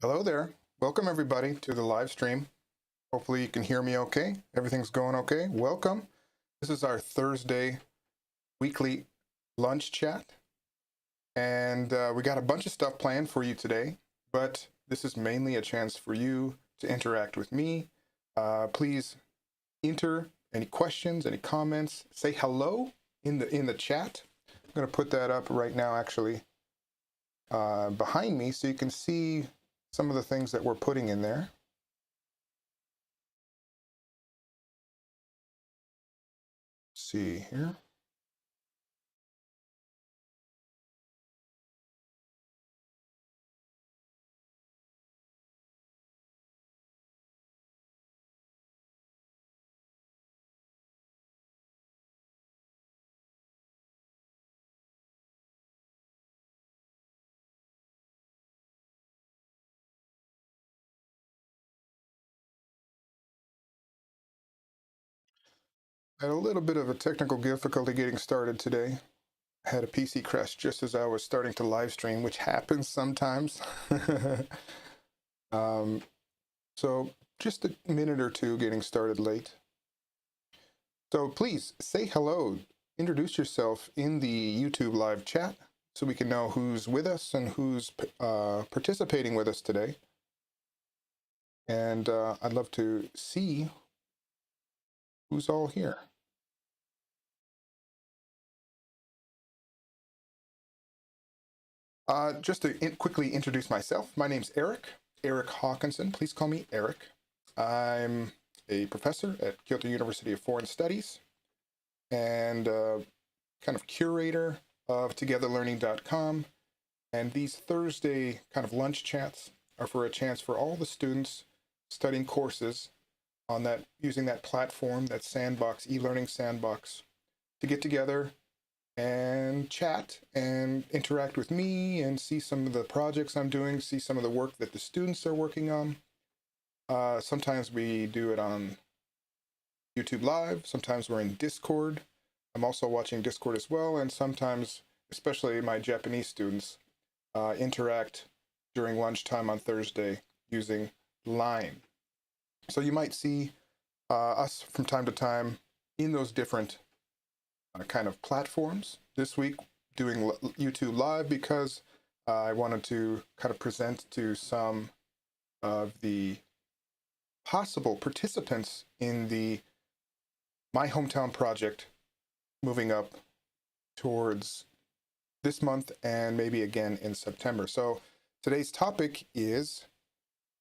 Hello there. Welcome everybody to the live stream. Hopefully you can hear me okay. Everything's going okay. Welcome. This is our Thursday weekly lunch chat. And we got a bunch of stuff planned for you today, but this is mainly a chance for you to interact with me. Please enter any questions, any comments, say hello in the chat. I'm going to put that up right now actually behind me so you can see some of the things that we're putting in there. Let's see here. I had a little bit of a technical difficulty getting started today. I had a PC crash just as I was starting to live stream, which happens sometimes. um, so just a minute or two getting started late. So please say hello, introduce yourself in the YouTube live chat so we can know who's with us and who's participating with us today. And I'd love to see who's all here. Just to quickly introduce myself, my name's Eric Hawkinson. Please call me Eric. I'm a professor at Kyoto University of Foreign Studies and kind of curator of togetherlearning.com. And these Thursday kind of lunch chats are for a chance for all the students studying courses on that, using that platform, that sandbox, e-learning sandbox, to get together and chat and interact with me and see some of the projects I'm doing, see some of the work that the students are working on. Sometimes we do it on YouTube Live. Sometimes we're in Discord. I'm also watching Discord as well. And sometimes, especially my Japanese students, interact during lunchtime on Thursday using Line. So you might see us from time to time in those different kind of platforms. This week doing YouTube Live because I wanted to kind of present to some of the possible participants in the My Hometown project moving up towards this month and maybe again in September. So today's topic is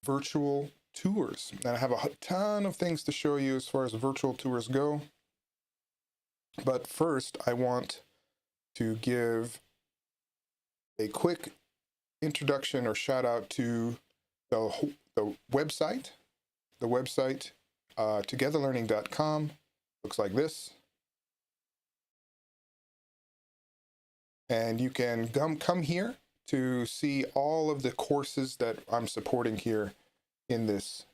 virtual tours. And I have a ton of things to show you as far as virtual tours go. But first, I want to give a quick introduction or shout out to the website. The website, togetherlearning.com, looks like this. And you can come here to see all of the courses that I'm supporting here in this.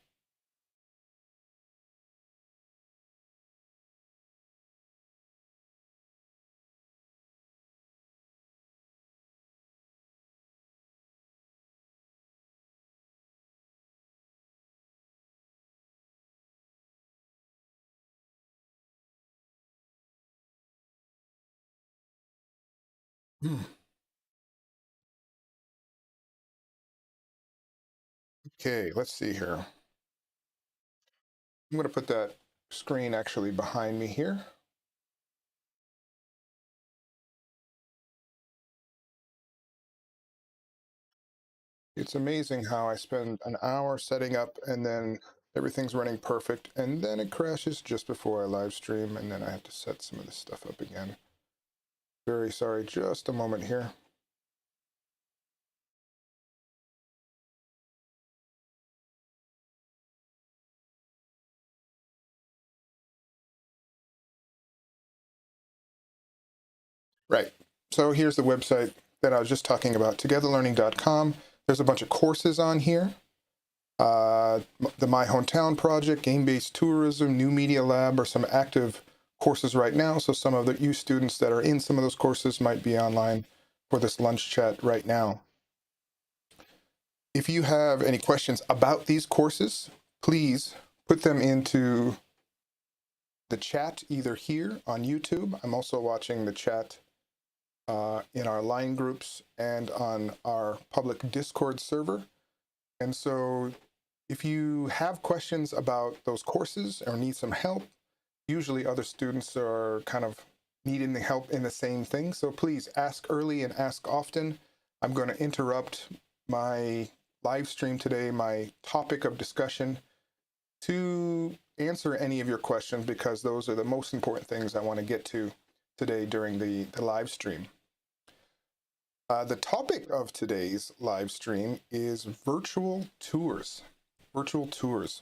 Okay, let's see here. I'm going to put that screen actually behind me here. It's amazing how I spend an hour setting up and then everything's running perfect and then it crashes just before I live stream and then I have to set some of this stuff up again. Very sorry, just a moment here. Right. So here's the website that I was just talking about, togetherlearning.com. There's a bunch of courses on here. The My Hometown Project, Game-Based Tourism, New Media Lab are some active courses right now. So some of the you students that are in some of those courses might be online for this lunch chat right now. If you have any questions about these courses, please put them into the chat either here on YouTube. I'm also watching the chat in our line groups and on our public Discord server. And so if you have questions about those courses or need some help, usually other students are kind of needing the help in the same thing. So please ask early and ask often. I'm going to interrupt my live stream today, my topic of discussion, to answer any of your questions because those are the most important things I want to get to today during the live stream. The topic of today's live stream is virtual tours. Virtual tours.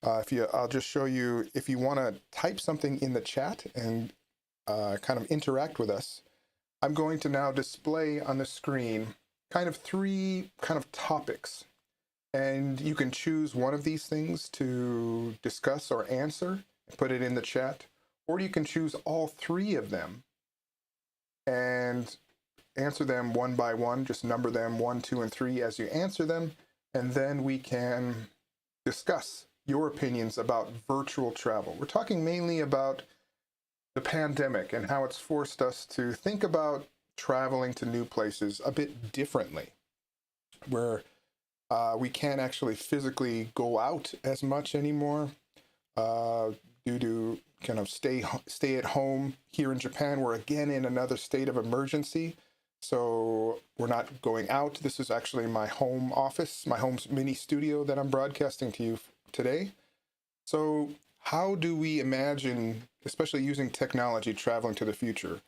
I'll just show you, if you want to type something in the chat and kind of interact with us, I'm going to now display on the screen kind of three kind of topics. And you can choose one of these things to discuss or answer and put it in the chat, or you can choose all three of them and answer them one by one, just number them 1, 2, and 3 as you answer them, and then we can discuss your opinions about virtual travel. We're talking mainly about the pandemic and how it's forced us to think about traveling to new places a bit differently, where we can't actually physically go out as much anymore due to kind of stay at home. Here in Japan, we're again in another state of emergency. So we're not going out. This is actually my home office, my home mini studio that I'm broadcasting to you today. So how do we imagine, especially using technology, traveling to the future?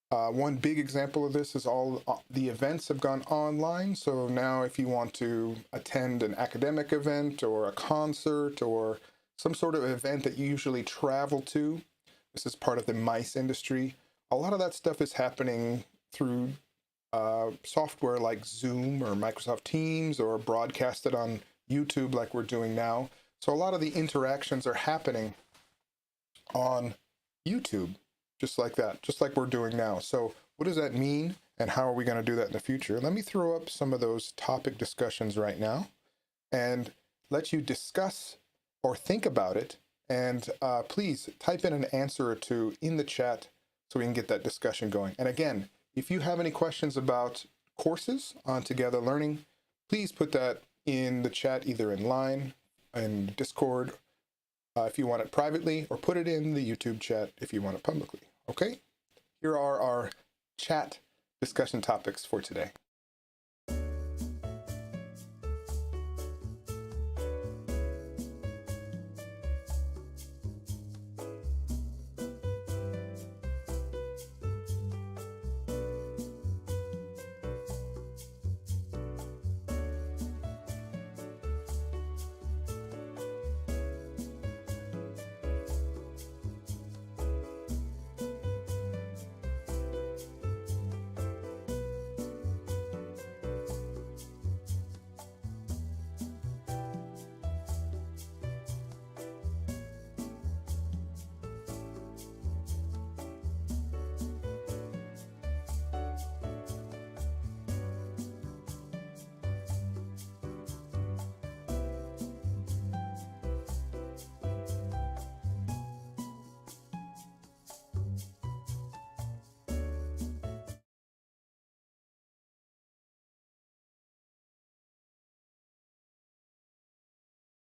One big example of this is all the events have gone online. So now if you want to attend an academic event or a concert or some sort of event that you usually travel to, this is part of the MICE industry. A lot of that stuff is happening through software like Zoom or Microsoft Teams or broadcasted on YouTube like we're doing now. So a lot of the interactions are happening on YouTube, just like that, just like we're doing now. So what does that mean and how are we going to do that in the future? Let me throw up some of those topic discussions right now and let you discuss or think about it. And please type in an answer or two in the chat so we can get that discussion going. And again, if you have any questions about courses on Together Learning, please put that in the chat, either in line, in Discord, if you want it privately, or put it in the YouTube chat if you want it publicly. Okay? Here are our chat discussion topics for today.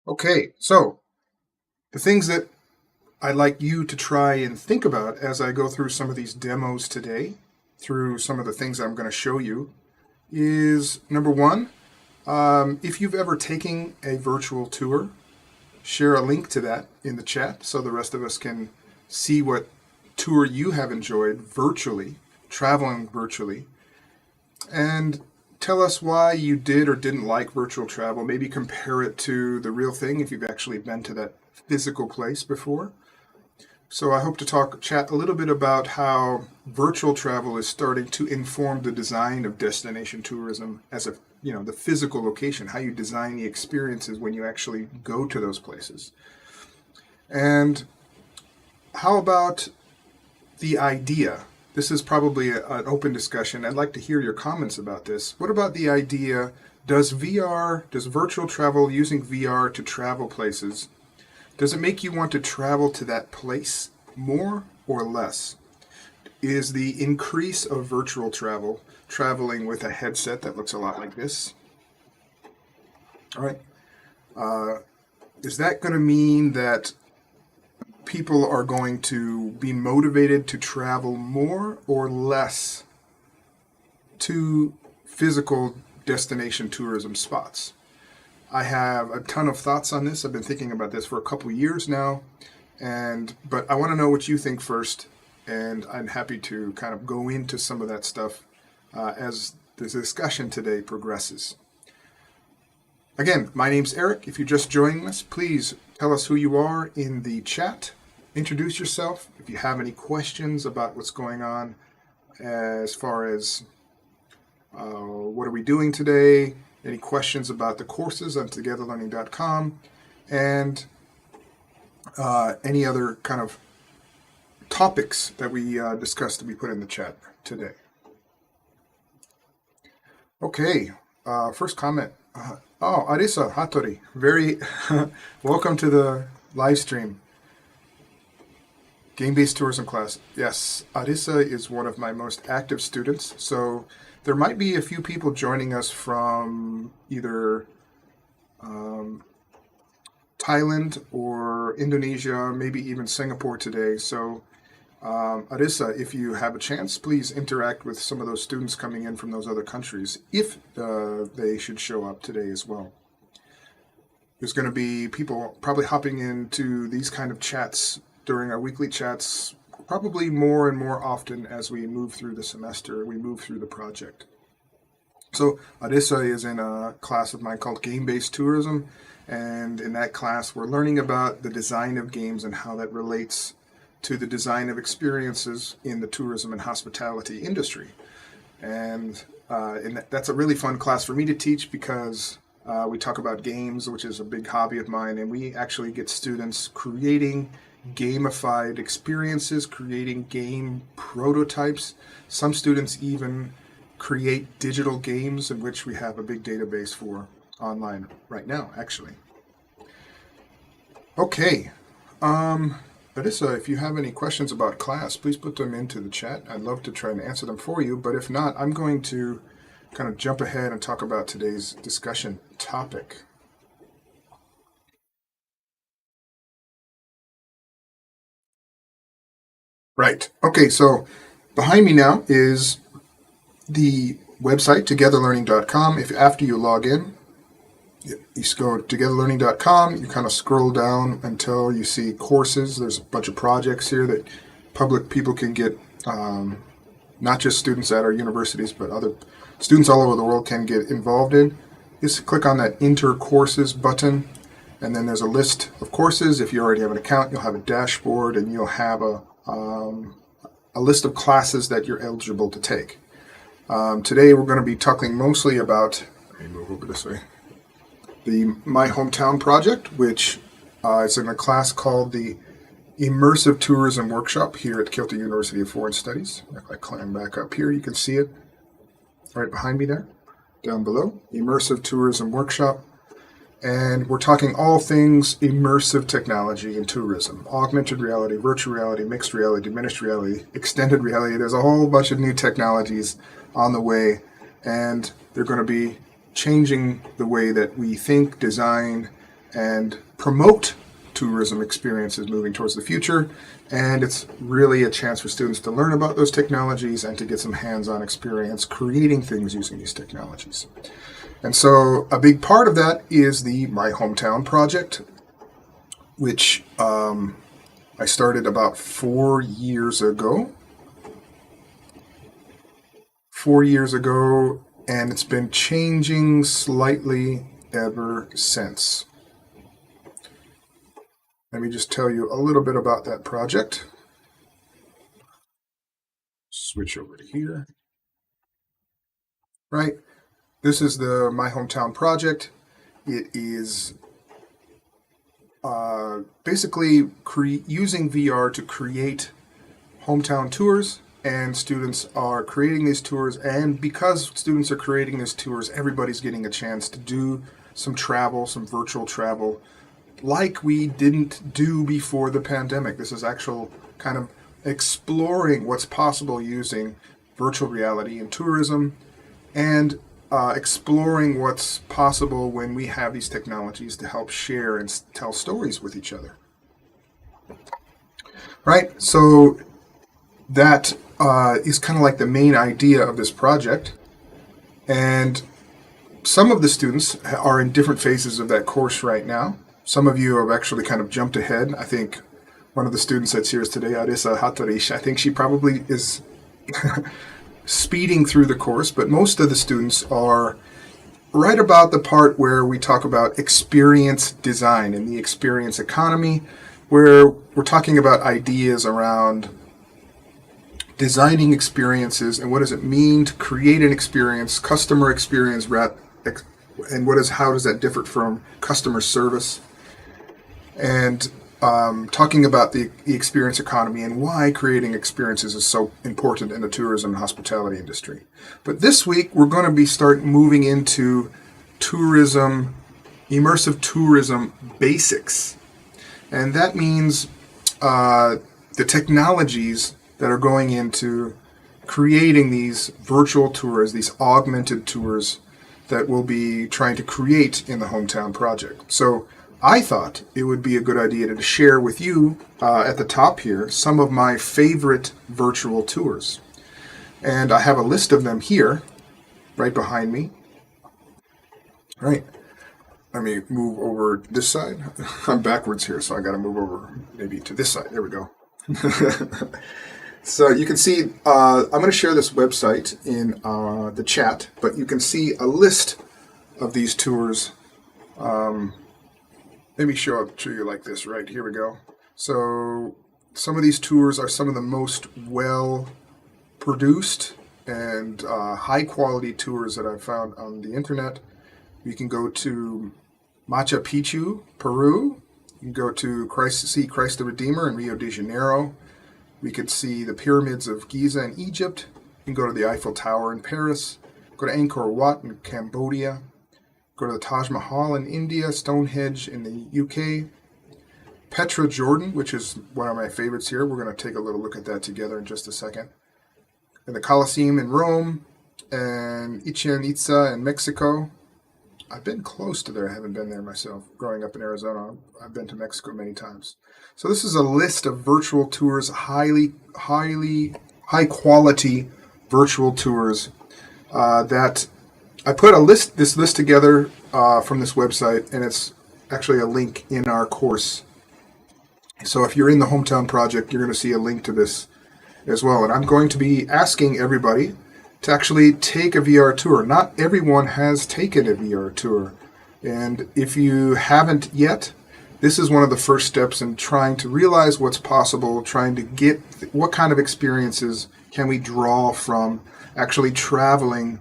Okay, so the things that I'd like you to try and think about as I go through some of these demos today, through some of the things I'm going to show you, is number one, if you've ever taken a virtual tour, share a link to that in the chat so the rest of us can see what tour you have enjoyed virtually, traveling virtually, and tell us why you did or didn't like virtual travel. Maybe compare it to the real thing if you've actually been to that physical place before. So I hope to chat a little bit about how virtual travel is starting to inform the design of destination tourism as the physical location, how you design the experiences when you actually go to those places. And how about the idea? This is probably an open discussion. I'd like to hear your comments about this. What about the idea, does virtual travel, using VR to travel places, does it make you want to travel to that place more or less? Is the increase of virtual travel, traveling with a headset that looks a lot like this, all right, is that going to mean that people are going to be motivated to travel more or less to physical destination tourism spots? I have a ton of thoughts on this. I've been thinking about this for a couple years now, but I want to know what you think first, and I'm happy to kind of go into some of that stuff as the discussion today progresses. Again, my name's Eric. If you're just joining us, please tell us who you are in the chat. Introduce yourself. If you have any questions about what's going on as far as what are we doing today, any questions about the courses on togetherlearning.com, and any other kind of topics that we discussed that we put in the chat today. Okay, first comment. Arisa Hattori, very welcome to the live stream. Game-based tourism class. Yes, Arisa is one of my most active students, so there might be a few people joining us from either Thailand or Indonesia, maybe even Singapore today. So Arisa, if you have a chance, please interact with some of those students coming in from those other countries, if they should show up today as well. There's going to be people probably hopping into these kind of chats during our weekly chats, probably more and more often as we move through the semester, we move through the project. So Arisa is in a class of mine called Game-Based Tourism, and in that class we're learning about the design of games and how that relates to the design of experiences in the tourism and hospitality industry. And that's a really fun class for me to teach because we talk about games, which is a big hobby of mine, and we actually get students creating gamified experiences, creating game prototypes. Some students even create digital games, in which we have a big database for online right now, actually. Okay. Arisa, if you have any questions about class, please put them into the chat. I'd love to try and answer them for you, but if not, I'm going to kind of jump ahead and talk about today's discussion topic. Right. Okay, so behind me now is the website, togetherlearning.com. If after you log in, you go to togetherlearning.com, you kind of scroll down until you see courses. There's a bunch of projects here that public people can get, not just students at our universities, but other students all over the world can get involved in. Just click on that Enter Courses button, and then there's a list of courses. If you already have an account, you'll have a dashboard, and you'll have a list of classes that you're eligible to take. Today we're going to be talking mostly about, let me move over this way, the My Hometown Project, which is in a class called the Immersive Tourism Workshop here at Kyoto University of Foreign Studies. If I climb back up here, you can see it right behind me there, down below, Immersive Tourism Workshop. And we're talking all things immersive technology in tourism. Augmented reality, virtual reality, mixed reality, diminished reality, extended reality. There's a whole bunch of new technologies on the way, and they're going to be changing the way that we think, design, and promote tourism experiences moving towards the future. And it's really a chance for students to learn about those technologies and to get some hands-on experience creating things using these technologies. And so a big part of that is the My Hometown project, which I started about 4 years ago. 4 years ago, and it's been changing slightly ever since. Let me just tell you a little bit about that project. Switch over to here. Right, this is the My Hometown project. It is basically using VR to create hometown tours, and students are creating these tours, and because students are creating these tours, everybody's getting a chance to do some travel, some virtual travel, like we didn't do before the pandemic. This is actual kind of exploring what's possible using virtual reality in tourism, and exploring what's possible when we have these technologies to help share and tell stories with each other. Right, so that is kind of like the main idea of this project. And some of the students are in different phases of that course right now. Some of you have actually kind of jumped ahead. I think one of the students that's here today, Arisa Hatarish, I think she probably is speeding through the course, but most of the students are right about the part where we talk about experience design and the experience economy, where we're talking about ideas around designing experiences and what does it mean to create an experience, customer experience, and how does that differ from customer service, and talking about the experience economy and why creating experiences is so important in the tourism and hospitality industry. But this week we're going to be moving into tourism, immersive tourism basics, and that means the technologies that are going into creating these virtual tours, these augmented tours that we'll be trying to create in the Hometown project. So I thought it would be a good idea to share with you at the top here some of my favorite virtual tours. And I have a list of them here, right behind me. All right, let me move over this side. I'm backwards here, so I got to move over maybe to this side. There we go. So you can see, I'm going to share this website in the chat, but you can see a list of these tours. Let me show it to you like this, right? Here we go. So some of these tours are some of the most well-produced and high-quality tours that I've found on the internet. You can go to Machu Picchu, Peru. You can go to see Christ the Redeemer in Rio de Janeiro. We could see the pyramids of Giza in Egypt. You can go to the Eiffel Tower in Paris. Go to Angkor Wat in Cambodia. Go to the Taj Mahal in India, Stonehenge in the UK, Petra, Jordan, which is one of my favorites here. We're going to take a little look at that together in just a second. And the Colosseum in Rome, and Chichen Itza in Mexico. I've been close to there. I haven't been there myself. Growing up in Arizona, I've been to Mexico many times. So this is a list of virtual tours, high quality virtual tours that I put this list together from this website, and it's actually a link in our course. So if you're in the Hometown project, you're going to see a link to this as well. And I'm going to be asking everybody to actually take a VR tour. Not everyone has taken a VR tour. And if you haven't yet, this is one of the first steps in trying to realize what's possible, trying to get what kind of experiences can we draw from actually traveling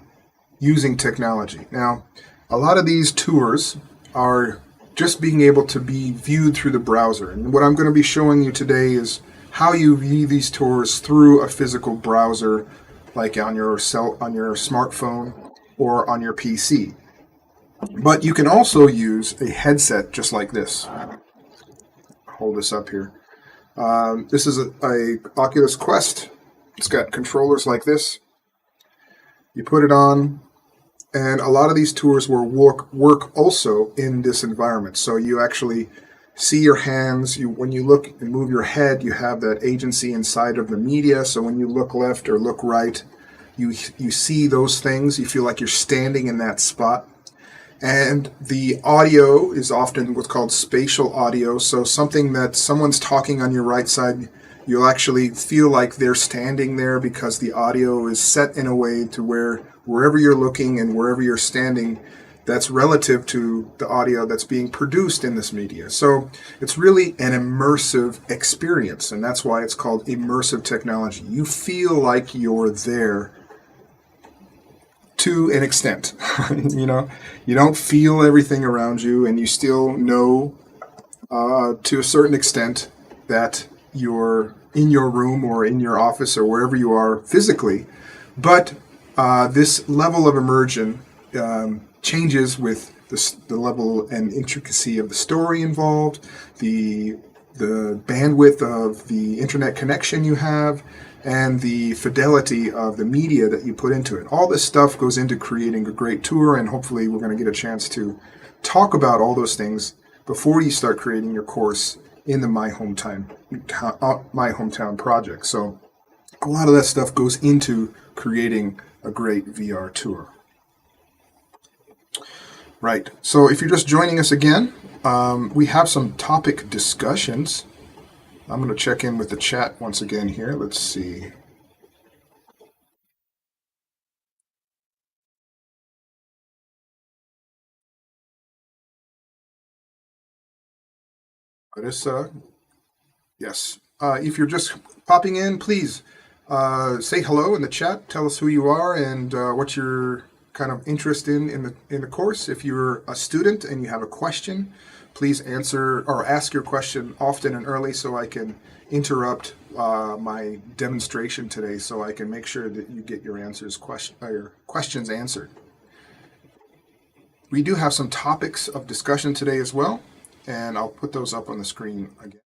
using technology. Now, a lot of these tours are just being able to be viewed through the browser. And what I'm going to be showing you today is how you view these tours through a physical browser, like on your smartphone or on your PC. But you can also use a headset just like this. Hold this up here. This is a Oculus Quest. It's got controllers like this. You put it on, And a lot of these tours will work also in this environment. So you actually see your hands. When you look and move your head, you have that agency inside of the media. So when you look left or look right, you see those things. You feel like you're standing in that spot. And the audio is often what's called spatial audio. So something that someone's talking on your right side, you'll actually feel like they're standing there because the audio is set in a way to where wherever you're looking and wherever you're standing, that's relative to the audio that's being produced in this media. So it's really an immersive experience, and that's why it's called immersive technology. You feel like you're there to an extent. you know, you don't feel everything around you, and you still know to a certain extent that you're in your room or in your office or wherever you are physically. But this level of immersion changes with the level and intricacy of the story involved, the bandwidth of the internet connection you have, and the fidelity of the media that you put into it. All this stuff goes into creating a great tour, and hopefully we're going to get a chance to talk about all those things before you start creating your course in the My Hometown project. So a lot of that stuff goes into creating a great VR tour. Right. So if you're just joining us again, we have some topic discussions. I'm going to check in with the chat once again here. Let's see. Marissa, yes. If you're just popping in, please say hello in the chat. Tell us who you are and what you're kind of interest in the course. If you're a student and you have a question, please answer or ask your question often and early so I can interrupt my demonstration today so I can make sure that you get your questions answered. We do have some topics of discussion today as well, and I'll put those up on the screen again.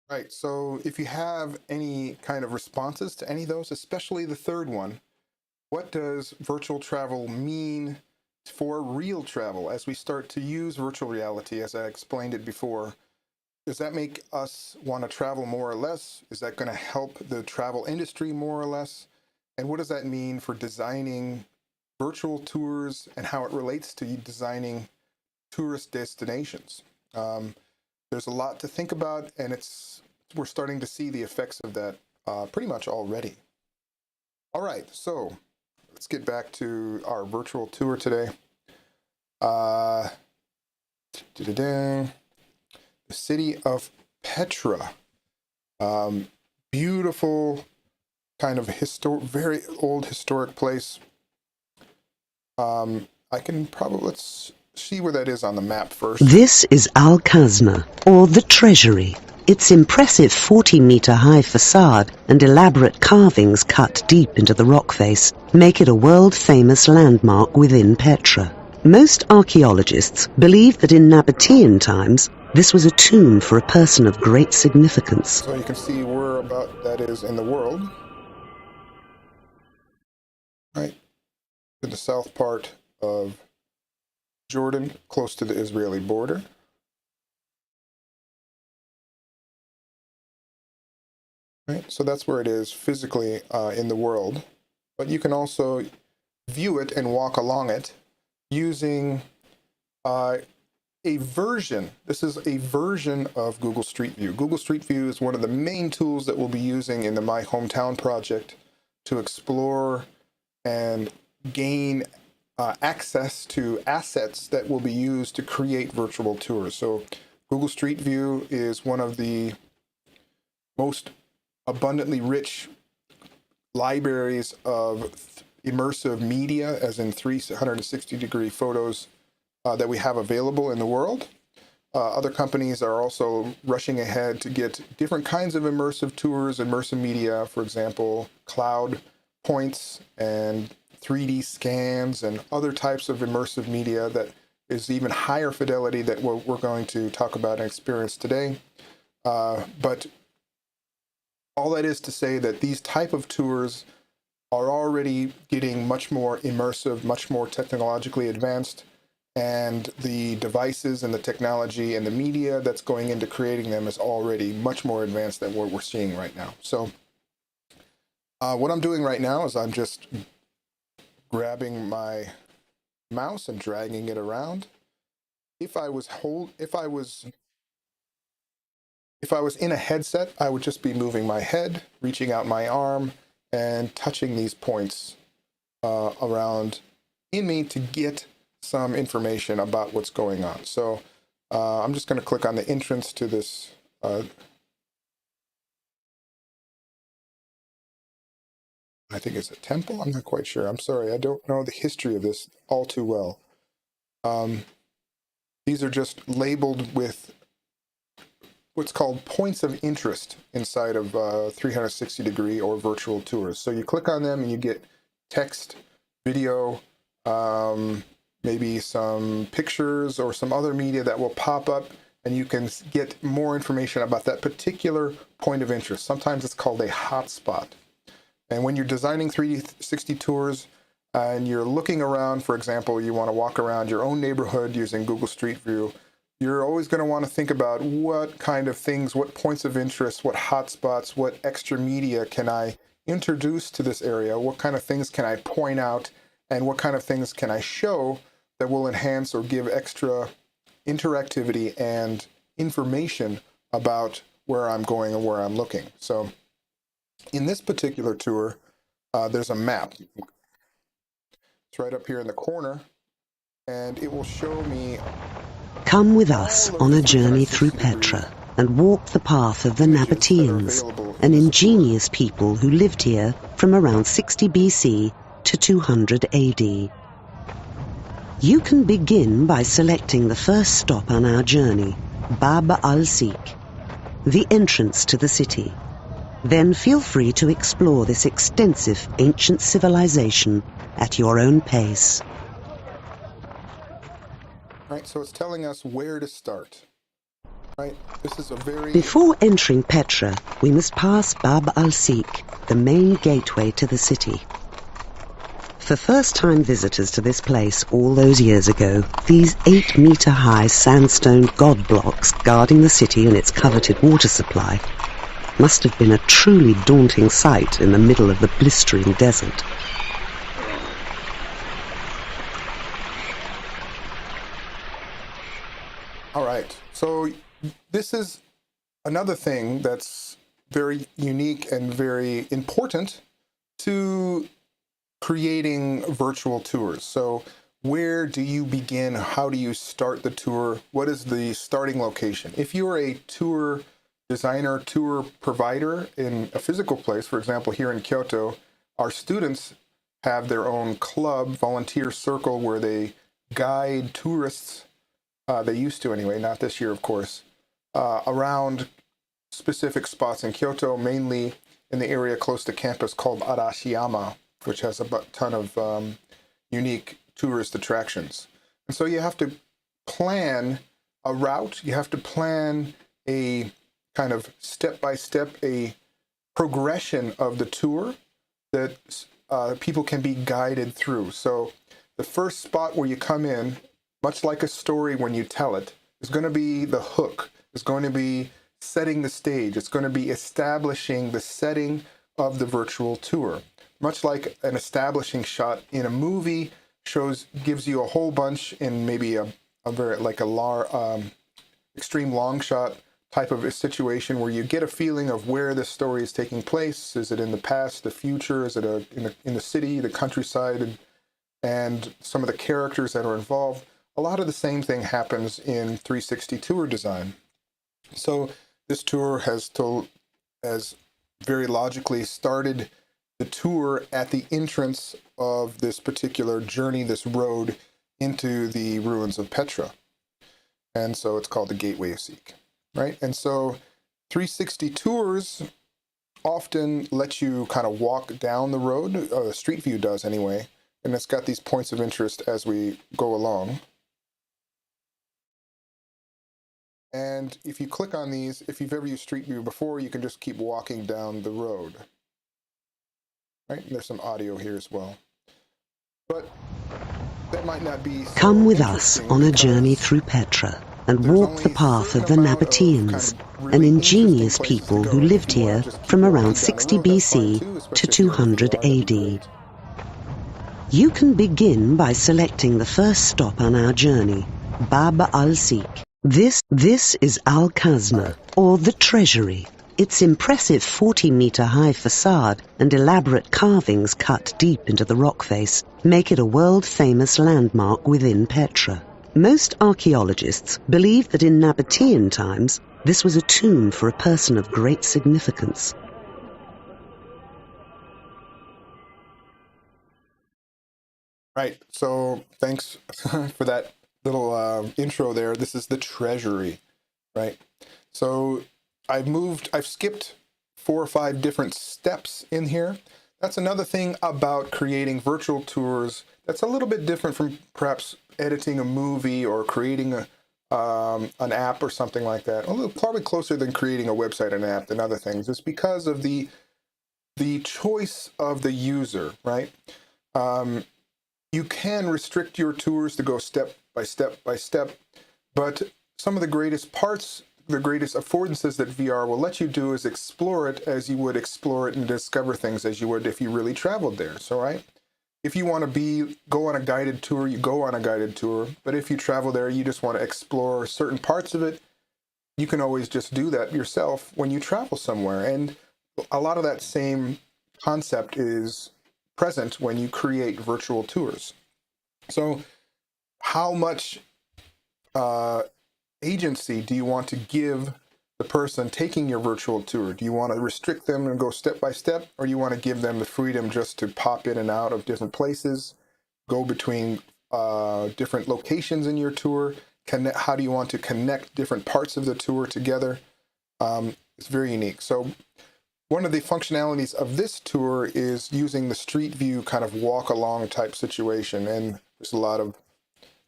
Right, so if you have any kind of responses to any of those, especially the third one, what does virtual travel mean for real travel as we start to use virtual reality, as I explained it before? Does that make us want to travel more or less? Is that going to help the travel industry more or less? And what does that mean for designing virtual tours and how it relates to designing tourist destinations? There's a lot to think about, and we're starting to see the effects of that pretty much already. All right, so let's get back to our virtual tour today. The city of Petra. Beautiful, kind of very old historic place. I can probably, let's see where that is on the map first. This is Al Khazna, or the Treasury. Its impressive 40-meter-high facade and elaborate carvings cut deep into the rock face make it a world-famous landmark within Petra. Most archaeologists believe that in Nabatean times, this was a tomb for a person of great significance. So you can see where about that is in the world. Right, in the south part of Jordan, close to the Israeli border. Right, so that's where it is physically in the world. But you can also view it and walk along it using a version. This is a version of Google Street View. Google Street View is one of the main tools that we'll be using in the My Hometown project to explore and gain access to assets that will be used to create virtual tours. So Google Street View is one of the most abundantly rich libraries of immersive media, as in 360-degree photos that we have available in the world. Other companies are also rushing ahead to get different kinds of immersive tours, immersive media, for example, cloud points and 3D scans and other types of immersive media that is even higher fidelity than what we're going to talk about and experience today. But all that is to say that these type of tours are already getting much more immersive, much more technologically advanced, and the devices and the technology and the media that's going into creating them is already much more advanced than what we're seeing right now. So what I'm doing right now is I'm just grabbing my mouse and dragging it around. If I was in a headset, I would just be moving my head, reaching out my arm, and touching these points around in me to get some information about what's going on. So I'm just going to click on the entrance to this. I think it's a temple. I'm not quite sure. I'm sorry. I don't know the history of this all too well. These are just labeled with what's called points of interest inside of 360-degree or virtual tours. So you click on them and you get text, video, maybe some pictures or some other media that will pop up, and you can get more information about that particular point of interest. Sometimes it's called a hotspot. And when you're designing 360 tours and you're looking around, for example, you want to walk around your own neighborhood using Google Street View, you're always going to want to think about what kind of things, what points of interest, what hotspots, what extra media can I introduce to this area, what kind of things can I point out, and what kind of things can I show that will enhance or give extra interactivity and information about where I'm going and where I'm looking. So in this particular tour, there's a map. It's right up here in the corner, and it will show me. Come with us on a journey through Petra and walk the path of the Nabateans, an ingenious people who lived here from around 60 BC to 200 AD. You can begin by selecting the first stop on our journey, Bab al-Sik, the entrance to the city. Then feel free to explore this extensive ancient civilization at your own pace. Right, so it's telling us where to start. Right, this is a very... Before entering Petra, we must pass Bab al-Sik, the main gateway to the city. For first-time visitors to this place all those years ago, these 8-meter-high sandstone god blocks guarding the city and its coveted water supply must have been a truly daunting sight in the middle of the blistering desert. All right, so this is another thing that's very unique and very important to creating virtual tours. So where do you begin? How do you start the tour? What is the starting location? If you're a tour designer, tour provider in a physical place, for example, here in Kyoto, our students have their own club, volunteer circle, where they guide tourists, they used to anyway, not this year, of course, around specific spots in Kyoto, mainly in the area close to campus called Arashiyama, which has a ton of unique tourist attractions. And so you have to plan a route, you have to plan a kind of step-by-step, a progression of the tour that people can be guided through. So the first spot where you come in, much like a story when you tell it, is going to be the hook. It's going to be setting the stage. It's going to be establishing the setting of the virtual tour. much like an establishing shot in a movie gives you a whole bunch in maybe a very like extreme long shot type of a situation where you get a feeling of where the story is taking place. Is it in the past, the future? Is it in the city, the countryside, and some of the characters that are involved? A lot of the same thing happens in 360 tour design. So this tour has very logically started the tour at the entrance of this particular journey, this road into the ruins of Petra. And so it's called the Gateway of Seek, right? And so 360 tours often let you kind of walk down the road, Street View does anyway, and it's got these points of interest as we go along. And if you click on these, if you've ever used Street View before, you can just keep walking down the road. Right? And there's some audio here as well. But that might not be so Come with us interesting on a because journey through Petra and there's walk only the a path of the certain amount of Nabateans, kind of an really ingenious interesting places people to who go. lived If you want here to just keep from around walking down the 60 road, that's fine BC too, to especially if you're in 200 VR, that'd be AD. great. You can begin by selecting the first stop on our journey, Bab al-Sik. This is Al-Kazma, or the Treasury. Its impressive 40-meter-high facade and elaborate carvings cut deep into the rock face make it a world-famous landmark within Petra. Most archaeologists believe that in Nabatean times, this was a tomb for a person of great significance. Right. So thanks for that little intro there. This is the Treasury, right? So I've skipped 4 or 5 different steps in here. That's another thing about creating virtual tours that's a little bit different from perhaps editing a movie or creating an app or something like that. Probably closer than creating a website and app than other things. It's because of the choice of the user, right? You can restrict your tours to go step by step by step, but some of the greatest parts, the greatest affordances that VR will let you do is explore it as you would explore it and discover things as you would if you really traveled there. So, right? If you want to go on a guided tour, you go on a guided tour. But if you travel there, you just want to explore certain parts of it, you can always just do that yourself when you travel somewhere. And a lot of that same concept is present when you create virtual tours. So how much agency do you want to give the person taking your virtual tour? Do you want to restrict them and go step by step, or do you want to give them the freedom just to pop in and out of different places, go between different locations in your tour? How do you want to connect different parts of the tour together? It's very unique. So one of the functionalities of this tour is using the Street View kind of walk along type situation. And there's a lot of,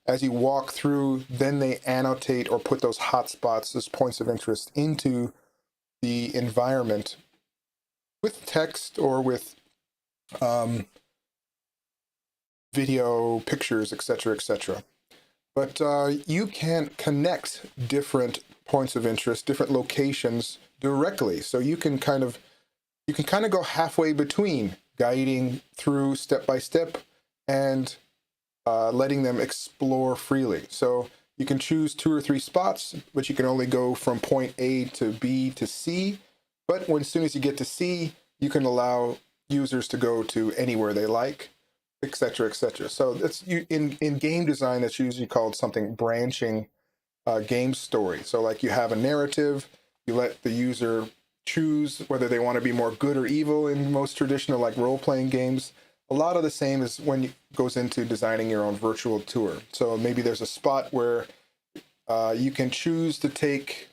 as you walk through, then they annotate or put those hotspots as points of interest into the environment with text or with video, pictures, etc., etc. But you can connect different points of interest, different locations directly. So you can kind of go halfway between guiding through step by step and letting them explore freely. So you can choose 2 or 3 spots, but you can only go from point A to B to C. But as soon as you get to C, you can allow users to go to anywhere they like, etc., etc. So that's in game design. That's usually called something branching game story. So like you have a narrative, you let the user choose whether they want to be more good or evil in most traditional like role-playing games. A lot of the same is when it goes into designing your own virtual tour. So maybe there's a spot where you can choose to take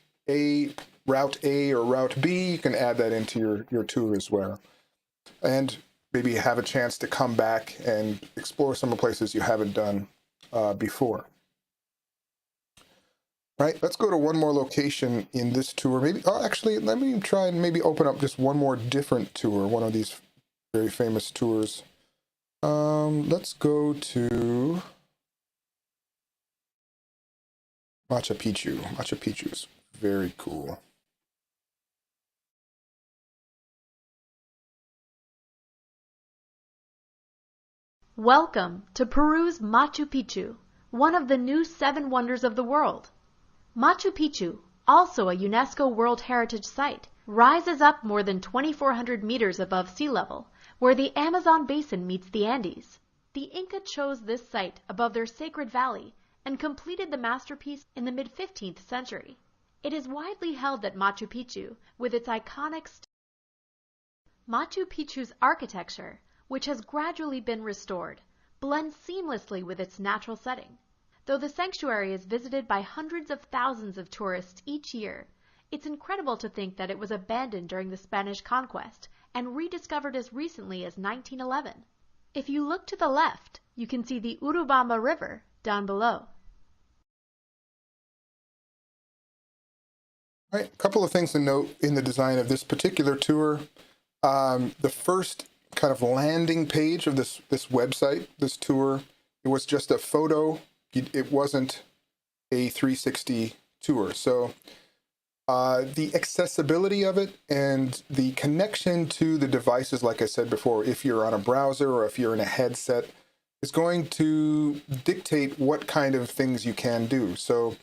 route A or route B. You can add that into your tour as well. And maybe have a chance to come back and explore some of the places you haven't done before. Right, let's go to one more location in this tour. Actually, let me try and maybe open up just one more different tour, one of these very famous tours. Let's go to Machu Picchu. Machu Picchu is very cool. Welcome to Peru's Machu Picchu, one of the new 7 wonders of the world. Machu Picchu, also a UNESCO World Heritage Site, rises up more than 2,400 meters above sea level, where the Amazon basin meets the Andes. The Inca chose this site above their sacred valley and completed the masterpiece in the mid-15th century. It is widely held that Machu Picchu, with its iconic Machu Picchu's architecture, which has gradually been restored, blends seamlessly with its natural setting. Though the sanctuary is visited by hundreds of thousands of tourists each year, it's incredible to think that it was abandoned during the Spanish conquest and rediscovered as recently as 1911. If you look to the left, you can see the Urubamba River down below. All right, a couple of things to note in the design of this particular tour. The first kind of landing page of this website, this tour, it was just a photo. It wasn't a 360 tour. So the accessibility of it and the connection to the devices, like I said before, if you're on a browser or if you're in a headset, is going to dictate what kind of things you can do. So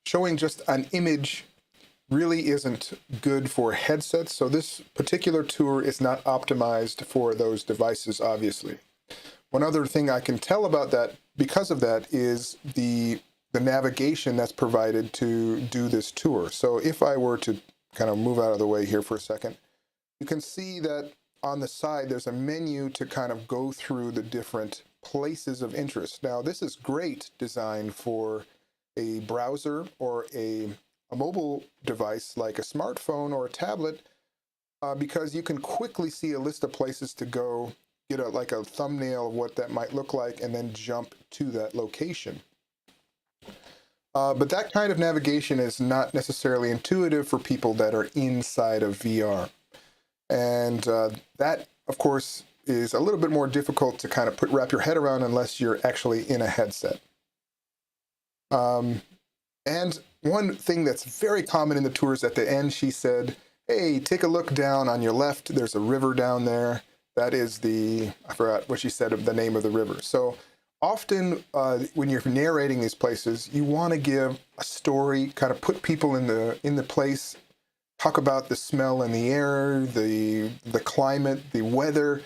showing just an image really isn't good for headsets. So this particular tour is not optimized for those devices, obviously. One other thing I can tell about that, because of that, is the navigation that's provided to do this tour. So if I were to kind of move out of the way here for a second, you can see that on the side there's a menu to kind of go through the different places of interest. Now this is great design for a browser or a mobile device like a smartphone or a tablet, because you can quickly see a list of places to go, get like a thumbnail of what that might look like, and then jump to that location. But that kind of navigation is not necessarily intuitive for people that are inside of VR. And that, of course, is a little bit more difficult to kind of wrap your head around unless you're actually in a headset. And one thing that's very common in the tours, at the end, she said, hey, take a look down on your left. There's a river down there. That is I forgot what she said of the name of the river. So often when you're narrating these places, you want to give a story, kind of put people in the place, talk about the smell in the air, the climate, the weather,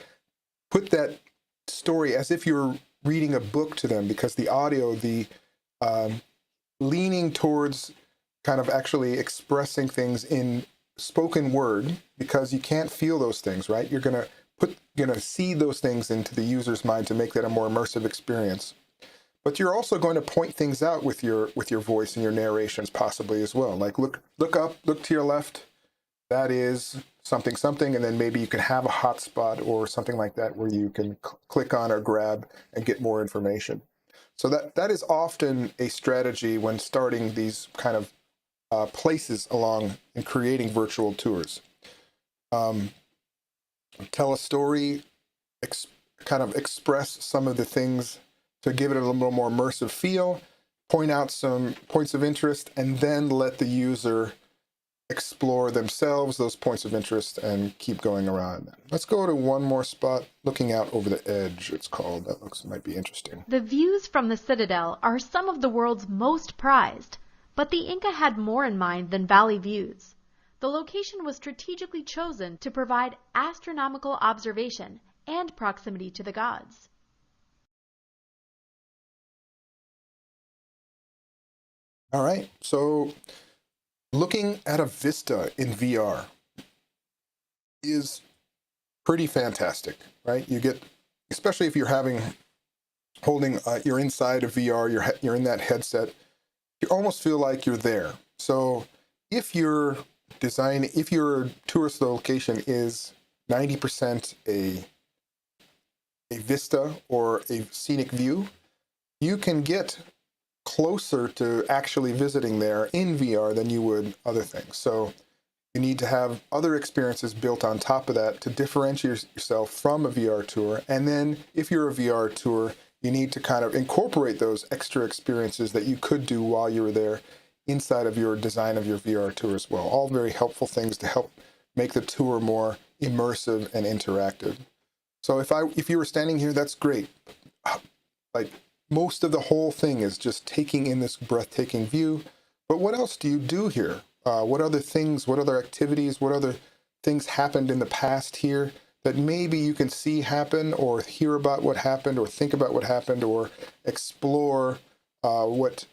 put that story as if you're reading a book to them, because the audio, leaning towards kind of actually expressing things in spoken word, because you can't feel those things, right? You're gonna seed those things into the user's mind to make that a more immersive experience. But you're also going to point things out with your voice and your narrations possibly as well. Like look up, look to your left. That is something something, and then maybe you can have a hotspot or something like that where you can click on or grab and get more information. So that is often a strategy when starting these kind of places along and creating virtual tours. Tell a story, kind of express some of the things to give it a little more immersive feel, point out some points of interest, and then let the user explore themselves those points of interest and keep going around. Let's go to one more spot, looking out over the edge, it's called. That might be interesting. The views from the Citadel are some of the world's most prized, but the Inca had more in mind than valley views. The location was strategically chosen to provide astronomical observation and proximity to the gods. All right, so looking at a vista in VR is pretty fantastic, right? You get, especially if you're you're inside of VR, you're in that headset, you almost feel like you're there. So if your tourist location is 90% a vista or a scenic view, you can get closer to actually visiting there in VR than you would other things. So you need to have other experiences built on top of that to differentiate yourself from a VR tour. And then if you're a VR tour, you need to kind of incorporate those extra experiences that you could do while you were there inside of your design of your VR tour as well. All very helpful things to help make the tour more immersive and interactive. So if you were standing here, that's great. like most of the whole thing is just taking in this breathtaking view. But what else do you do here? What other things, what other activities, what other things happened in the past here that maybe you can see happen, or hear about what happened, or think about what happened, or explore what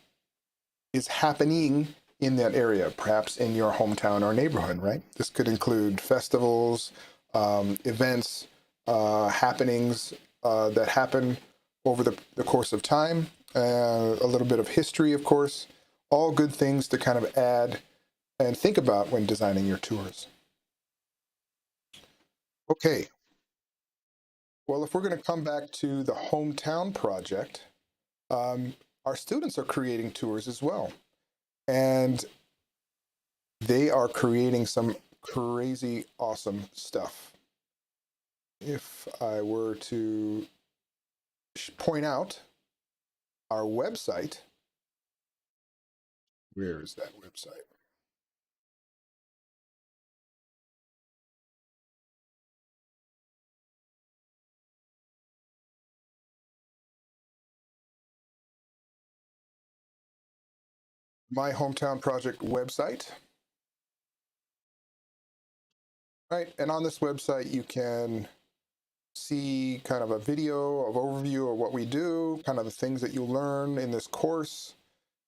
is happening in that area, perhaps in your hometown or neighborhood, right? This could include festivals, events, happenings that happen over the course of time, a little bit of history, of course, all good things to kind of add and think about when designing your tours. Okay, well, if we're going to come back to the hometown project, our students are creating tours as well. And they are creating some crazy awesome stuff. If I were to point out our website, where is that website? My hometown project website, right? And on this website, you can see kind of a video of overview of what we do, kind of the things that you learn in this course,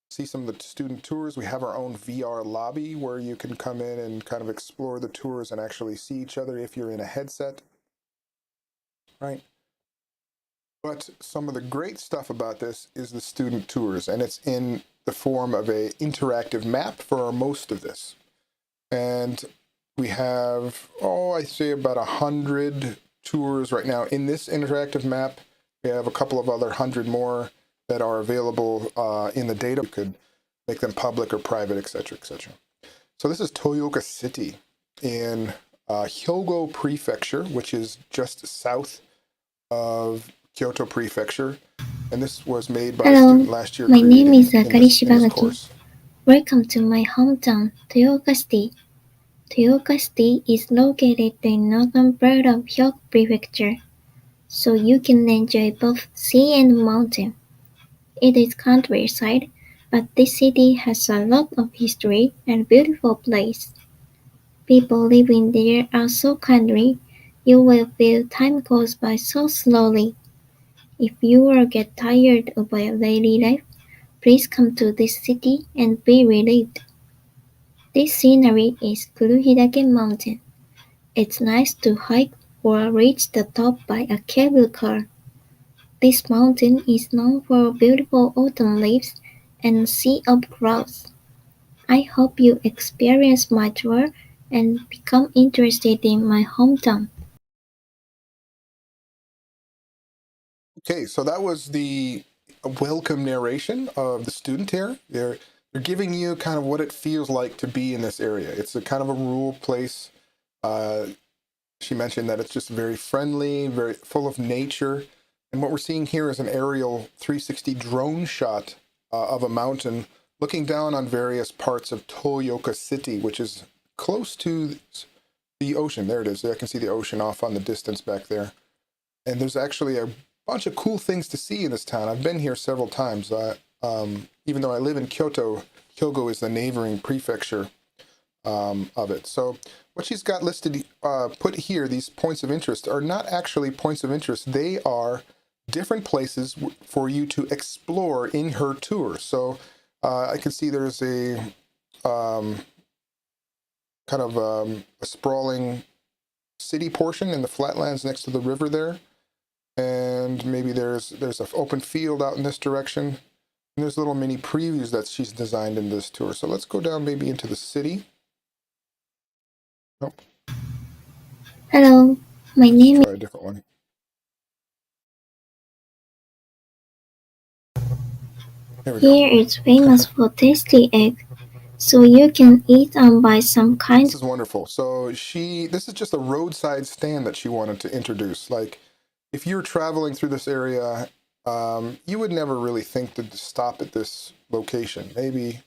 see some of the student tours. We have our own VR lobby where you can come in and kind of explore the tours and actually see each other if you're in a headset, right? But some of the great stuff about this is the student tours, and it's in the form of a interactive map for most of this. And we have, I say about 100 tours right now in this interactive map. We have a couple of other 100 more that are available in the data. You could make them public or private, etc., etc. So this is Toyoka City in Hyogo Prefecture, which is just south of Kyoto Prefecture, and this was made by a student Hello, last year my name is creating Akari in this Shibagaki. course. Welcome to my hometown, Toyoka City. Toyoka City is located in northern part of Hyogo Prefecture, so you can enjoy both sea and mountain. It is countryside, but this city has a lot of history and beautiful place. People living there are so kindly, you will feel time goes by so slowly. If you ever get tired of your daily life, please come to this city and be relieved. This scenery is Kuruhidake Mountain. It's nice to hike or reach the top by a cable car. This mountain is known for beautiful autumn leaves and sea of clouds. I hope you experience my tour and become interested in my hometown. Okay, so that was the welcome narration of the student here. They're giving you kind of what it feels like to be in this area. It's a kind of a rural place. She mentioned that it's just very friendly, very full of nature. And what we're seeing here is an aerial 360 drone shot of a mountain looking down on various parts of Toyoka City, which is close to the ocean. There it is. I can see the ocean off on the distance back there. And there's actually a bunch of cool things to see in this town. I've been here several times. Even though I live in Kyoto, Hyogo is the neighboring prefecture of it. So what she's got listed, put here, these points of interest are not actually points of interest. They are different places for you to explore in her tour. So I can see there's a kind of a sprawling city portion in the flatlands next to the river there. And maybe there's an open field out in this direction. And there's little mini previews that she's designed in this tour. So let's go down maybe into the city. Nope. Hello, my name is Try a different one. There we go. here is famous for tasty egg, so you can eat and buy some kind. This is wonderful. So this is just a roadside stand that she wanted to introduce. Like, if you're traveling through this area, you would never really think to stop at this location. Maybe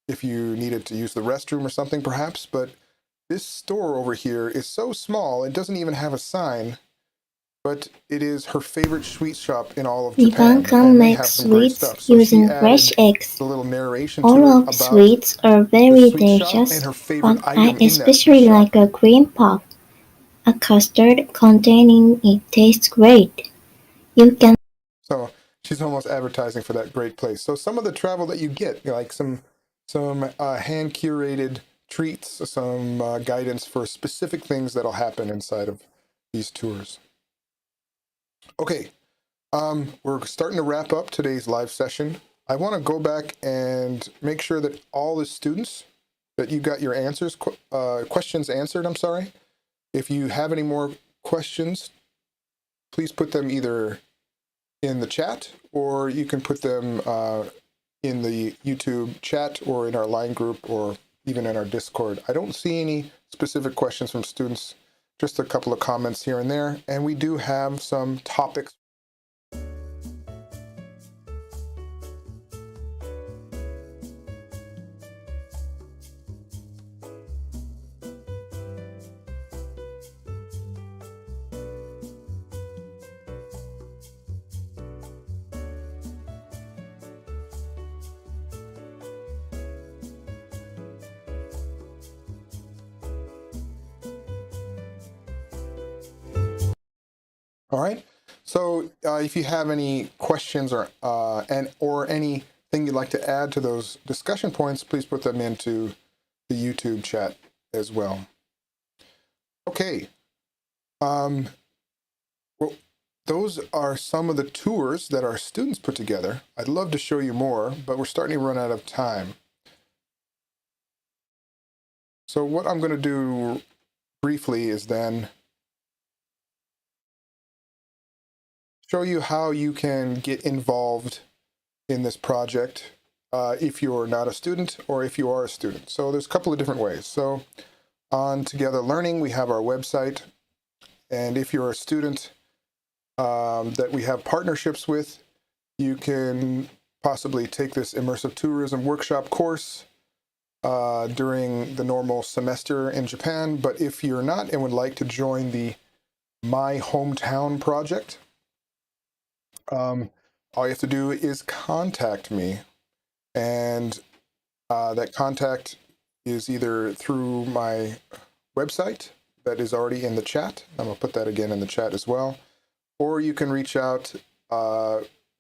if you needed to use the restroom or something, perhaps. But this store over here is so small, it doesn't even have a sign. but it is her favorite sweet shop in all of The Japan, Bankan and they makes have some great sweets stuff. So she using fresh added eggs. the little narration All to it of about sweets are the very sweet shop and delicious, her favorite but I item in that sweet especially shop. like a cream puff. A custard containing it tastes great. You can So she's almost advertising for that great place. So some of the travel that you get, like some hand curated treats, some guidance for specific things that'll happen inside of these tours. Okay, we're starting to wrap up today's live session. I want to go back and make sure that all the students that you got your questions answered. I'm sorry. If you have any more questions, please put them either in the chat, or you can put them in the YouTube chat or in our line group or even in our Discord. I don't see any specific questions from students, just a couple of comments here and there. And we do have some topics. All right. So if you have any questions or anything you'd like to add to those discussion points, please put them into the YouTube chat as well. Okay. Well, those are some of the tours that our students put together. I'd love to show you more, but we're starting to run out of time. So what I'm going to do briefly is then show you how you can get involved in this project if you're not a student or if you are a student. So there's a couple of different ways. So on Together Learning, we have our website. And if you're a student that we have partnerships with, you can possibly take this immersive tourism workshop course during the normal semester in Japan. But if you're not and would like to join the My Hometown project, all you have to do is contact me. And that contact is either through my website that is already in the chat. I'm going to put that again in the chat as well. Or you can reach out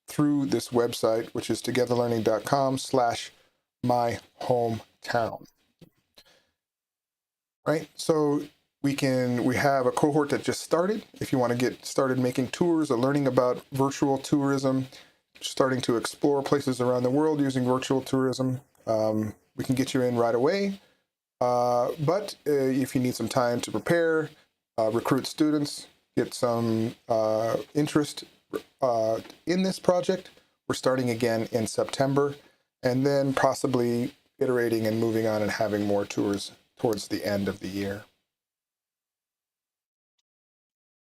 through this website, which is togetherlearning.com/myhometown. Right? So we have a cohort that just started. If you want to get started making tours or learning about virtual tourism, starting to explore places around the world using virtual tourism, we can get you in right away. But if you need some time to prepare, recruit students, get some interest in this project, we're starting again in September, and then possibly iterating and moving on and having more tours towards the end of the year.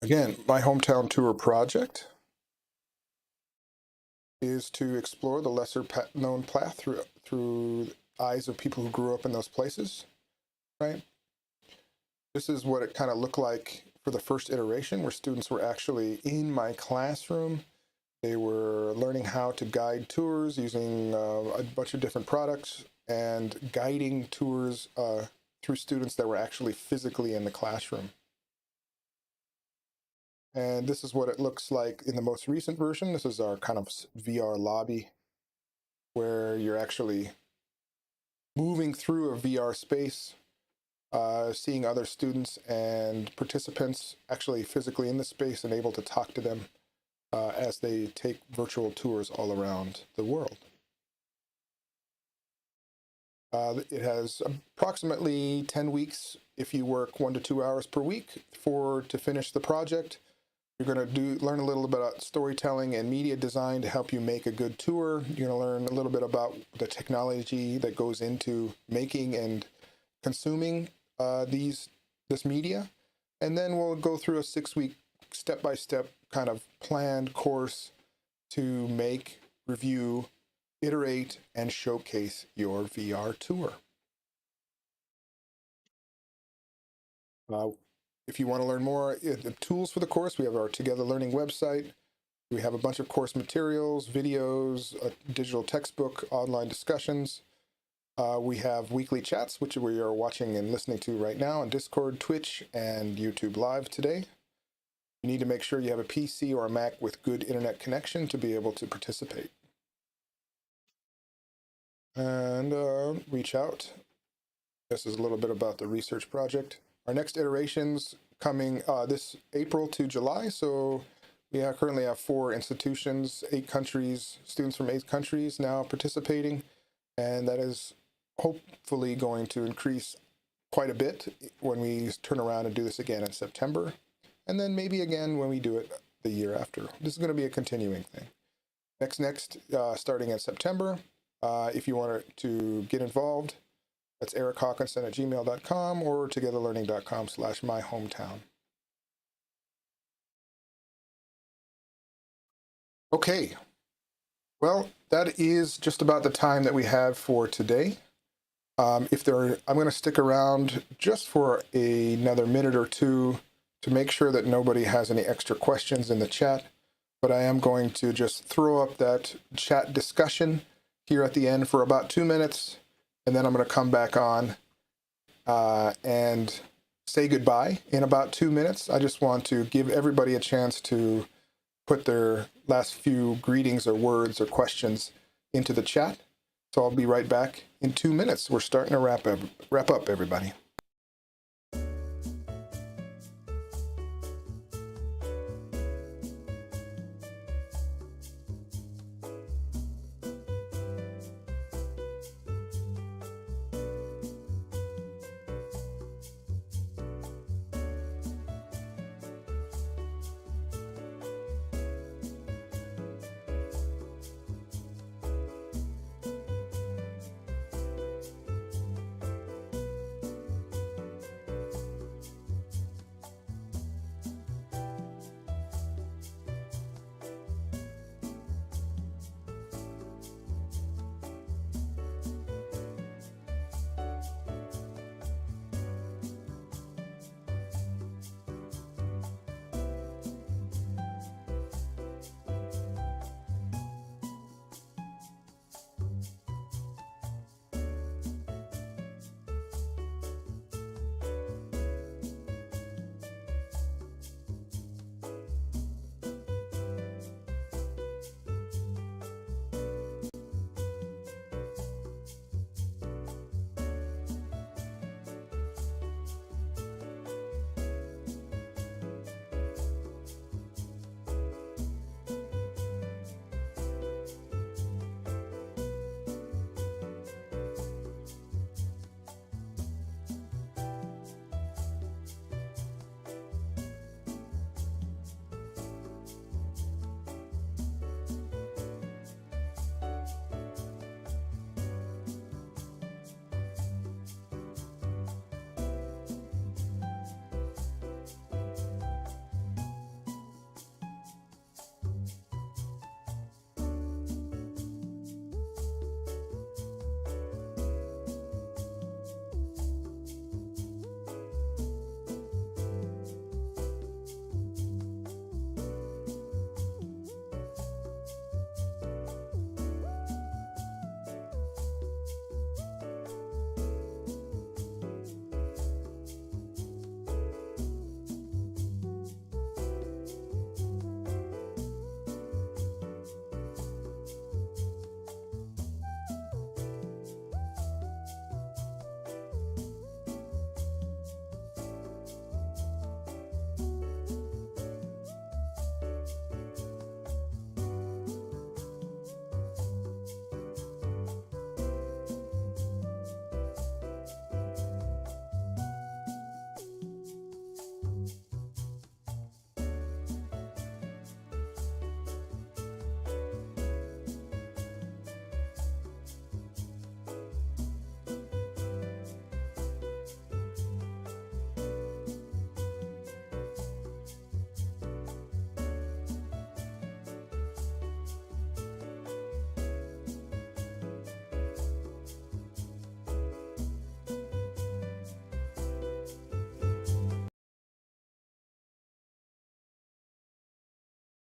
Again, my hometown tour project is to explore the lesser known path through eyes of people who grew up in those places, right? This is what it kind of looked like for the first iteration, where students were actually in my classroom. They were learning how to guide tours using a bunch of different products and guiding tours through students that were actually physically in the classroom. And this is what it looks like in the most recent version. This is our kind of VR lobby, where you're actually moving through a VR space, seeing other students and participants actually physically in the space and able to talk to them as they take virtual tours all around the world. It has approximately 10 weeks if you work 1 to 2 hours per week to finish the project. You're going to learn a little bit about storytelling and media design to help you make a good tour. You're going to learn a little bit about the technology that goes into making and consuming this media. And then we'll go through a 6-week step-by-step kind of planned course to make, review, iterate, and showcase your VR tour. If you want to learn more, the tools for the course, we have our Together Learning website. We have a bunch of course materials, videos, a digital textbook, online discussions. We have weekly chats, which we are watching and listening to right now on Discord, Twitch, and YouTube Live today. You need to make sure you have a PC or a Mac with good internet connection to be able to participate. And reach out. This is a little bit about the research project. Our next iterations coming this April to July. So we currently have 4 institutions, 8 countries, students from 8 countries now participating. And that is hopefully going to increase quite a bit when we turn around and do this again in September. And then maybe again when we do it the year after. This is going to be a continuing thing. Next, starting in September. If you want to get involved, that's erichawkinson@gmail.com or togetherlearning.com/myhometown. Okay. Well, that is just about the time that we have for today. I'm going to stick around just for another minute or two to make sure that nobody has any extra questions in the chat. But I am going to just throw up that chat discussion here at the end for about 2 minutes, and then I'm going to come back on and say goodbye in about 2 minutes. I just want to give everybody a chance to put their last few greetings or words or questions into the chat. So I'll be right back in 2 minutes. We're starting to wrap up, everybody.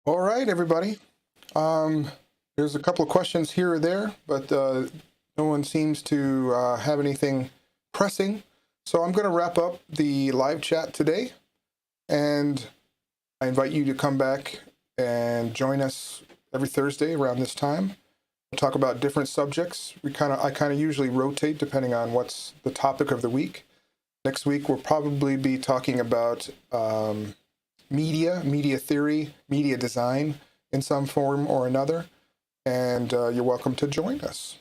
All right, everybody. There's a couple of questions here or there, but no one seems to have anything pressing. So I'm going to wrap up the live chat today, and I invite you to come back and join us every Thursday around this time. We'll talk about different subjects. I kind of usually rotate depending on what's the topic of the week. Next week we'll probably be talking about media theory, media design in some form or another, and you're welcome to join us.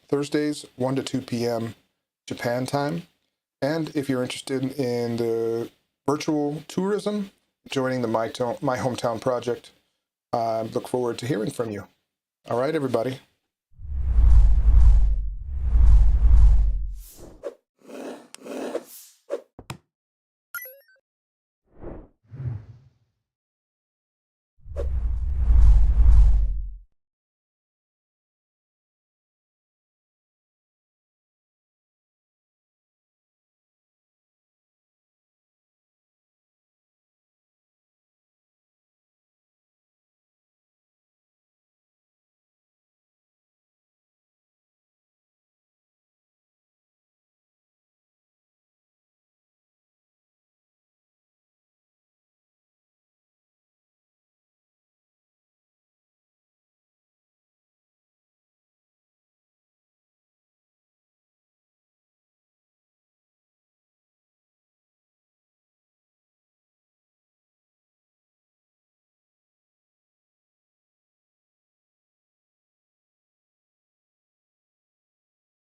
Thursdays, 1 to 2 p.m. Japan time. And if you're interested in the virtual tourism, joining the My Hometown project, look forward to hearing from you. All right, everybody.